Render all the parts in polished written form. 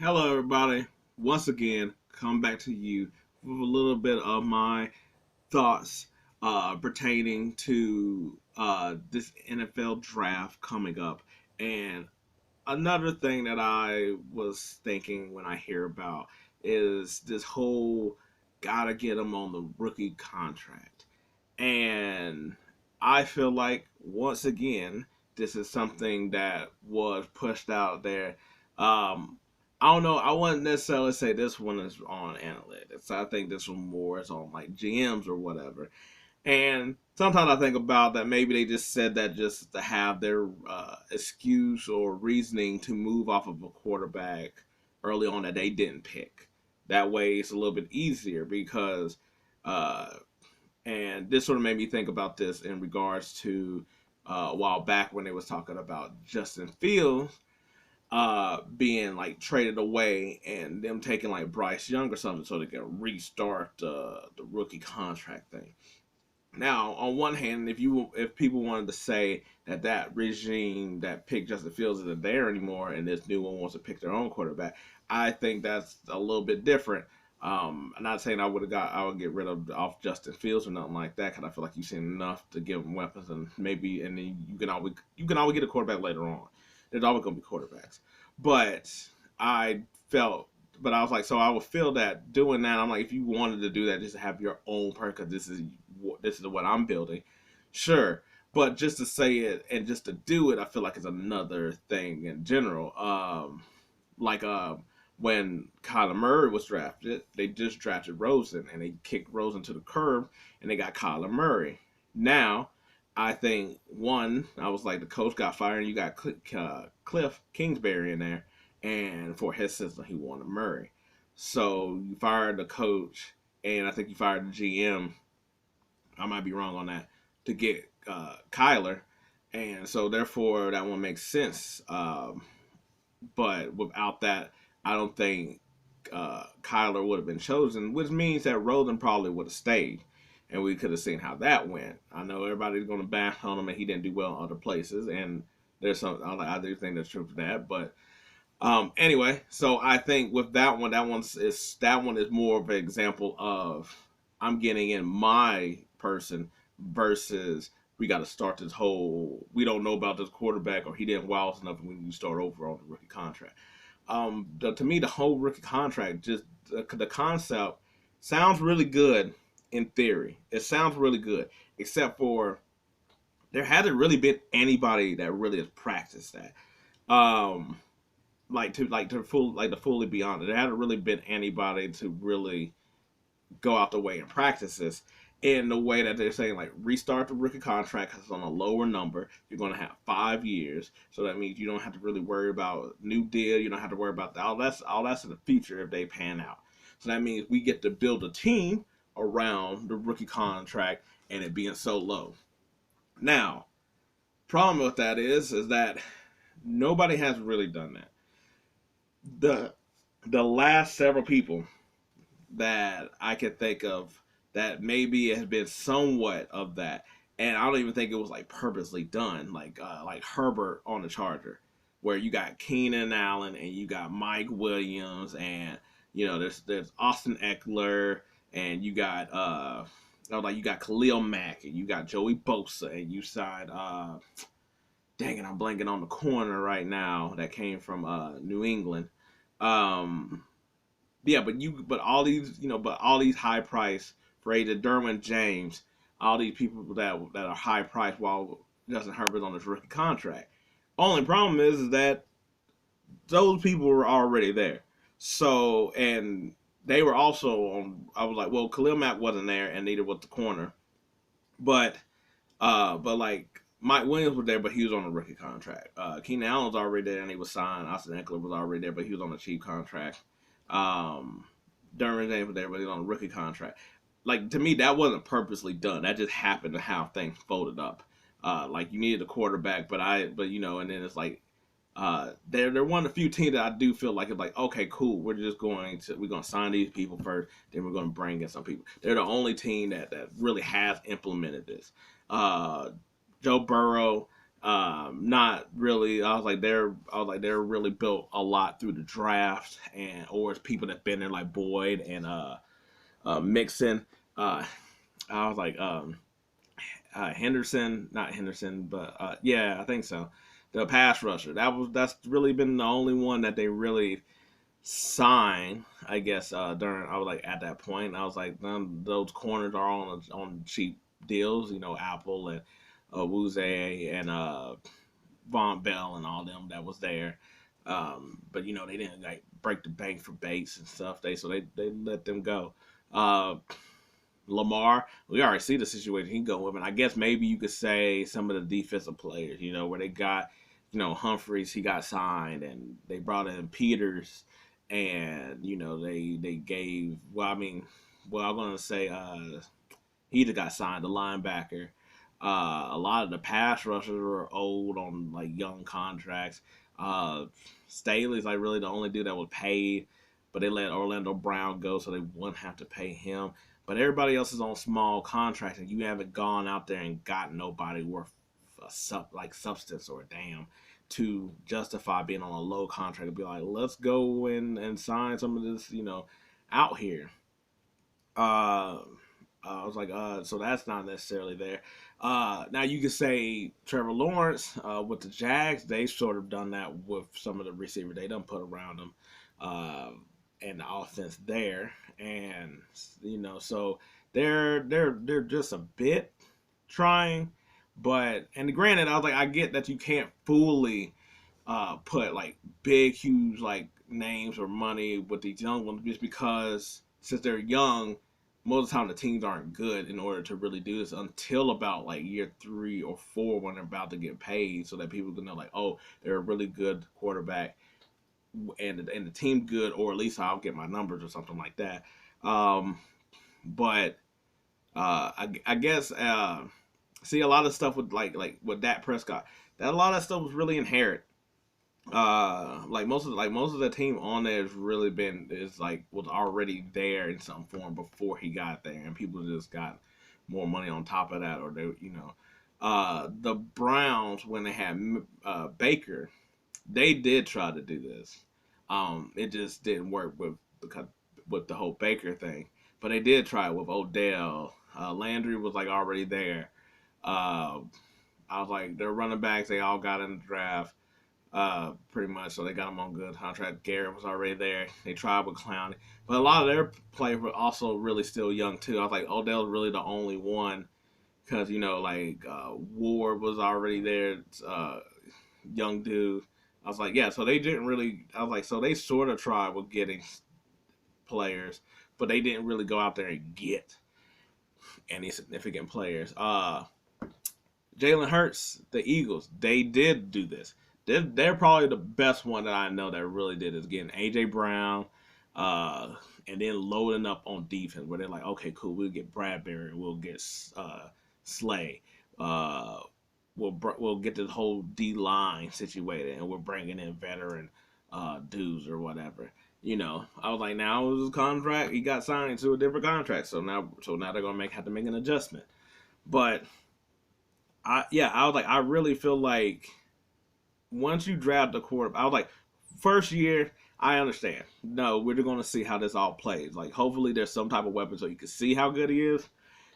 Hello, everybody. Once again, come back to you with a little bit of my thoughts pertaining to this NFL draft coming up. And another thing that I was thinking when I hear about is this whole gotta get him on the rookie contract. And I feel like, once again, this is something that was pushed out there. Um, I don't know. I wouldn't necessarily say this one is on analytics. I think this one more is on like GMs or whatever. And sometimes I think about that maybe they just said that just to have their excuse or reasoning to move off of a quarterback early on that they didn't pick. That way it's a little bit easier because uh, and this sort of made me think about this in regards to a while back when they was talking about Justin Fields being like traded away and them taking like Bryce Young or something so they can restart the rookie contract thing. Now, on one hand, if people wanted to say that that regime that picked Justin Fields isn't there anymore, and this new one wants to pick their own quarterback, I think that's a little bit different. I'm not saying I would get rid of off Justin Fields or nothing like that, because I feel like you've seen enough to give him weapons, and maybe and then you can always get a quarterback later on. There's always gonna be quarterbacks, but I felt but I was like, so I would feel that doing that. I'm like, if you wanted to do that, just to have your own person, because this is what I'm building, sure. But just to say it and just to do it, I feel like it's another thing in general. Like when Kyler Murray was drafted, they just drafted Rosen and they kicked Rosen to the curb and they got Kyler Murray. Now, I think one, I was like the coach got fired and you got Cliff Kingsbury in there, and for his system, he wanted Murray. So you fired the coach, and I think you fired the GM. I might be wrong on that to get Kyler, and so therefore that one makes sense. But without that, I don't think Kyler would have been chosen, which means that Rosen probably would have stayed, and we could have seen how that went. I know everybody's going to bash on him, and he didn't do well in other places, and there's some I do think that's true for that, but anyway, so I think with that one, that one is more of an example of I'm getting in my person versus we got to start this whole we don't know about this quarterback or he didn't wow us enough when you start over on the rookie contract. To me, the whole rookie contract, just the concept sounds really good in theory. It sounds really good, except for there hasn't really been anybody that really has practiced that. Um, to fully be honest, there hasn't really been anybody to really go out the way and practice this in the way that they're saying, like, restart the rookie contract because it's on a lower number. You're going to have 5 years, so that means you don't have to really worry about new deal. You don't have to worry about that. All that's in the future if they pan out. So that means we get to build a team around the rookie contract and it being so low. Now, problem with that is that nobody has really done that. The last several people that I can think of that maybe has been somewhat of that, and I don't even think it was like purposely done, like Herbert on the Charger, where you got Keenan Allen and you got Mike Williams, and there's Austin Eckler, and you got like you got Khalil Mack, and you got Joey Bosa, and you signed dang it, I'm blanking on the corner right now that came from New England. Um, yeah, but all these high price for Derwin James, all these people that are high price while Justin Herbert's on his rookie contract. Only problem is that those people were already there. So and they were also on. I was like, well, Khalil Mack wasn't there, and neither was the corner. But like Mike Williams was there, but he was on a rookie contract. Keenan Allen was already there, and he was signed. Austin Eckler was already there, but he was on a cheap contract. Um, Derwin James was there, but he was on a rookie contract. Like, to me, that wasn't purposely done. That just happened to how things folded up. Like, you needed a quarterback, and then it's like they're one of the few teams that I do feel like it's like, okay, cool, we're gonna sign these people first, then we're gonna bring in some people. They're the only team that really has implemented this. Uh, Joe Burrow Not really. They're really built a lot through the draft, and or it's people that been there like Boyd and Mixon. Uh, I was like Henderson, not Henderson, but yeah, I think so. The pass rusher. That's really been the only one that they really signed. I guess during I was like at that point, I was like, those corners are on cheap deals. Apple and Wuze and Von Bell and all them that was there. But they didn't like break the bank for Bates and stuff. They let them go. Uh, Lamar, we already see the situation he go with, and I guess maybe you could say some of the defensive players, where they got, Humphreys, he got signed, and they brought in Peters, and they gave, I'm gonna say he just got signed, the linebacker. A lot of the pass rushers were old on like young contracts. Uh, Staley's like really the only dude that was paid, but they let Orlando Brown go so they wouldn't have to pay him. But everybody else is on small contracts, and you haven't gone out there and got nobody worth like substance or a damn to justify being on a low contract and be like, let's go and sign some of this, out here. Uh, I was like, so that's not necessarily there. Now you could say Trevor Lawrence with the Jags, they sort of done that with some of the receivers they done put around them, uh, and the offense there, and so they're just a bit trying, but and granted, I was like, I get that you can't fully put like big, huge like names or money with these young ones just because since they're young, most of the time the teams aren't good in order to really do this until about like year 3 or 4 when they're about to get paid, so that people can know like, oh, they're a really good quarterback and the team good, or at least I'll get my numbers or something like that. But I guess see a lot of stuff with like with Dak Prescott. That a lot of stuff was really inherent. Like most of the team on there has really been is like was already there in some form before he got there, and people just got more money on top of that, or they the Browns when they had Baker, they did try to do this. It just didn't work because with the whole Baker thing, but they did try it with Odell. Landry was like already there. Uh, I was like their running backs, they all got in the draft pretty much. So they got him on good contract. Garrett was already there. They tried with Clowney, but a lot of their players were also really still young too. I was like, Odell's really the only one because Ward was already there, young dude. I was like, yeah. So they didn't really. I was like, so they sort of tried with getting players, but they didn't really go out there and get any significant players. Jalen Hurts, the Eagles, they did do this. They're probably the best one that I know that really did is getting AJ Brown, uh, and then loading up on defense where they're like, okay, cool, we'll get Bradbury, we'll get Slay, uh, we'll get this whole D line situated, and we're bringing in veteran dudes or whatever. I was like, now his contract, he got signed to a different contract, so now they're gonna have to make an adjustment. But I was like, I really feel like once you draft the quarterback, I was like, first year, I understand. No, we're going to see how this all plays. Like, hopefully, there's some type of weapon so you can see how good he is.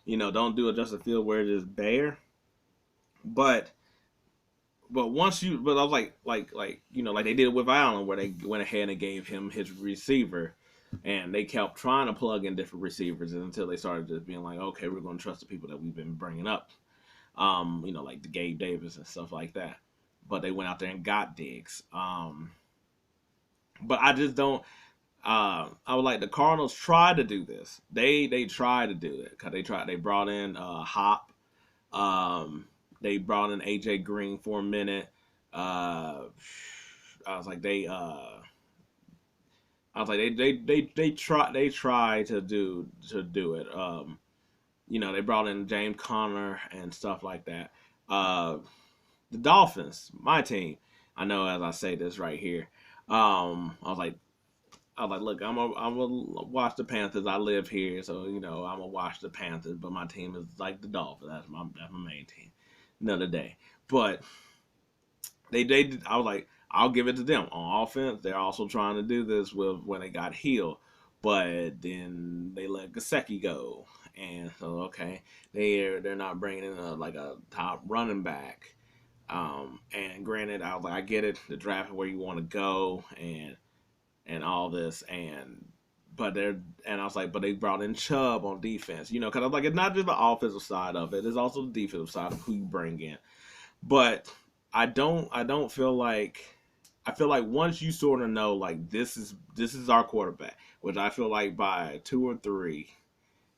Don't do a Justin Field where it is bare. But but I was like they did with Allen, where they went ahead and gave him his receiver, and they kept trying to plug in different receivers until they started just being like, okay, we're going to trust the people that we've been bringing up. Like the Gabe Davis and stuff like that. But they went out there and got Diggs. But I just don't. I was like the Cardinals tried to do this. They tried to do it because they brought in Hop. Um, they brought in AJ Green for a minute. Uh, I was like they tried to do it. They brought in James Conner and stuff like that. Uh, the Dolphins, my team. I know as I say this right here. I was like, look, I'm gonna watch the Panthers. I live here, so I'm gonna watch the Panthers. But my team is like the Dolphins. That's my main team. Another day, but I was like, I'll give it to them. On offense, they're also trying to do this with when they got Hill, but then they let Gesicki go, and so okay, they're not bringing in like a top running back. And granted, I was like, I get it, the draft is where you want to go, and all this, but they're and I was like, but they brought in Chubb on defense, because I was like, it's not just the offensive side of it; it's also the defensive side of who you bring in. But I don't feel like I feel like once you sort of know like this is our quarterback, which I feel like by 2 or 3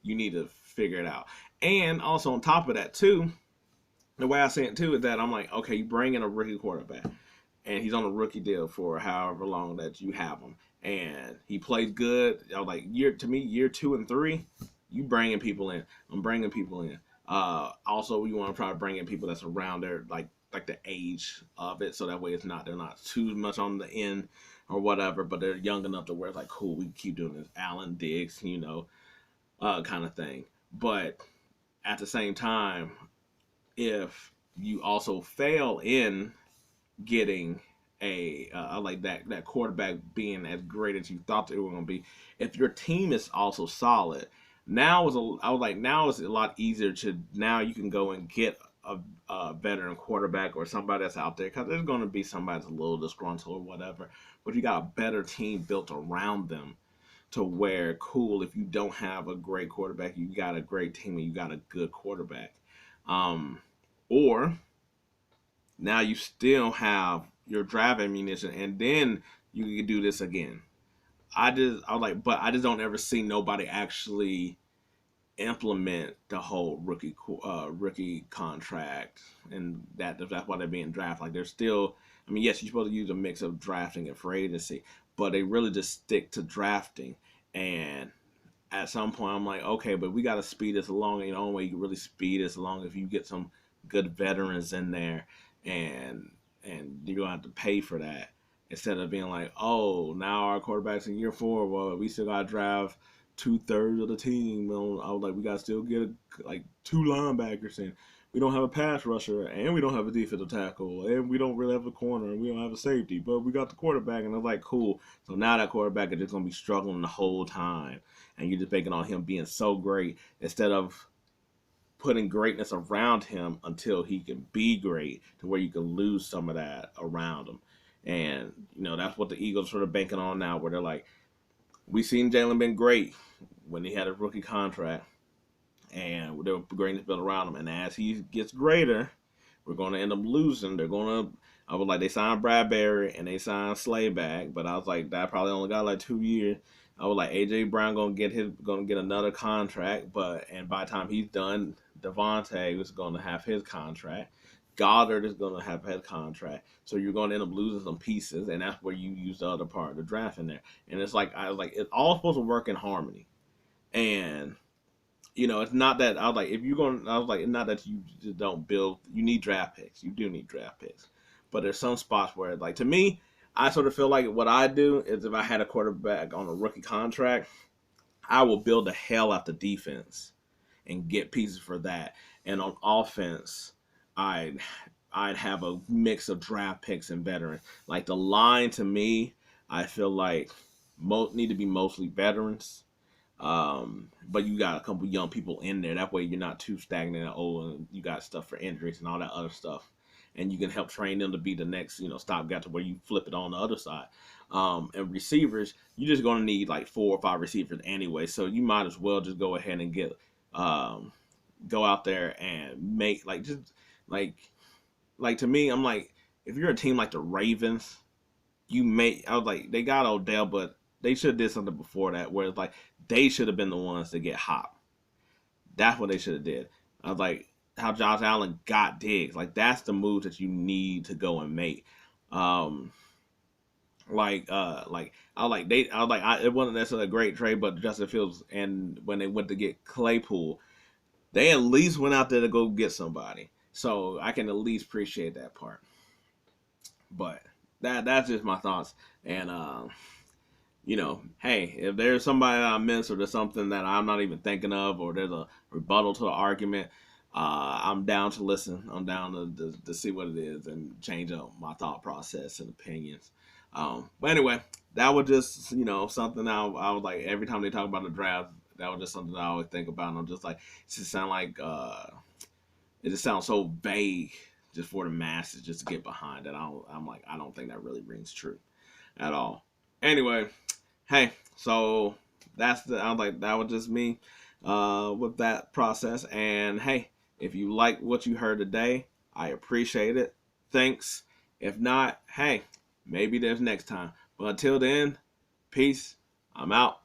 you need to figure it out. And also on top of that too, the way I say it too is that I'm like, okay, you bring in a rookie quarterback and he's on a rookie deal for however long that you have him, and he plays good. I was like, year 2 and 3, you bringing people in. I'm bringing people in. Also, you want to try to bring in people that's around there, like the age of it, so that way they're not too much on the end or whatever, but they're young enough to where it's like, cool, we keep doing this. Allen Diggs, kind of thing. But at the same time, if you also fail in getting a like that quarterback being as great as you thought they were going to be, if your team is also solid, I was like, now it's a lot easier to, now you can go and get a veteran quarterback or somebody that's out there, because there's going to be somebody that's a little disgruntled or whatever, but you got a better team built around them to where, cool, if you don't have a great quarterback, you got a great team and you got a good quarterback. Or now you still have your draft ammunition, and then you can do this again. I was like, but I just don't ever see nobody actually implement the whole rookie contract, and that's why they're being drafted. Like, they're still, I mean, yes, you're supposed to use a mix of drafting and free agency, but they really just stick to drafting. And at some point, I'm like, okay, but we got to speed this along. And the only way you can really speed this along if you get some good veterans in there, and you're gonna have to pay for that, instead of being like, oh, now our quarterback's in year 4. Well, we still got to draft 2/3 of the team. I was like, we got to still get like 2 linebackers in. We don't have a pass rusher, and we don't have a defensive tackle, and we don't really have a corner, and we don't have a safety, but we got the quarterback. And I was like, cool. So now that quarterback is just gonna be struggling the whole time, and you're just banking on him being so great instead of putting greatness around him until he can be great, to where you can lose some of that around him. And that's what the Eagles sort of banking on now, where they're like, we seen Jalen been great when he had a rookie contract, and there was greatness built around him. And as he gets greater, we're going to end up losing. I was like, they signed Bradbury and they signed Slayback, but I was like, that probably only got like 2 years. I was like, AJ Brown gonna get another contract, and by the time he's done, Devontae is gonna have his contract. Goddard is gonna have his contract. So you're gonna end up losing some pieces, and that's where you use the other part of the draft in there. And it's like, I was like, it's all supposed to work in harmony. And it's not that I was like, if you're going, I was like, it's not that you just don't build. You need draft picks. You do need draft picks, but there's some spots where, like, to me, I sort of feel like what I do is, if I had a quarterback on a rookie contract, I will build the hell out the defense and get pieces for that. And on offense, I'd I'd have a mix of draft picks and veterans. Like, the line, to me, I feel like most need to be mostly veterans. But you got a couple young people in there. That way you're not too stagnant and old, and you got stuff for injuries and all that other stuff. And you can help train them to be the next, stopgap to where you flip it on the other side. And receivers, you're just going to need like 4 or 5 receivers anyway. So you might as well just go ahead and go out there and make, like to me, I'm like, if you're a team like the Ravens, I was like, they got Odell, but they should have did something before that, where it's like, they should have been the ones to get Hop. That's what they should have did. I was like, how Josh Allen got Diggs. Like, that's the move that you need to go and make. It wasn't necessarily a great trade, but Justin Fields, and when they went to get Claypool, they at least went out there to go get somebody. So I can at least appreciate that part. But that's just my thoughts. And hey, if there's somebody that I missed, or there's something that I'm not even thinking of, or there's a rebuttal to the argument, I'm down to listen. I'm down to see what it is and change up my thought process and opinions. But anyway, that was just something I was like every time they talk about the draft, that was just something I always think about. And I'm just like, it just sound like it just sounds so vague just for the masses just to get behind it. I'm like, I don't think that really rings true at all. Anyway, hey, so I was like, that was just me with that process. And hey, if you like what you heard today, I appreciate it. Thanks. If not, hey, maybe there's next time. But until then, peace. I'm out.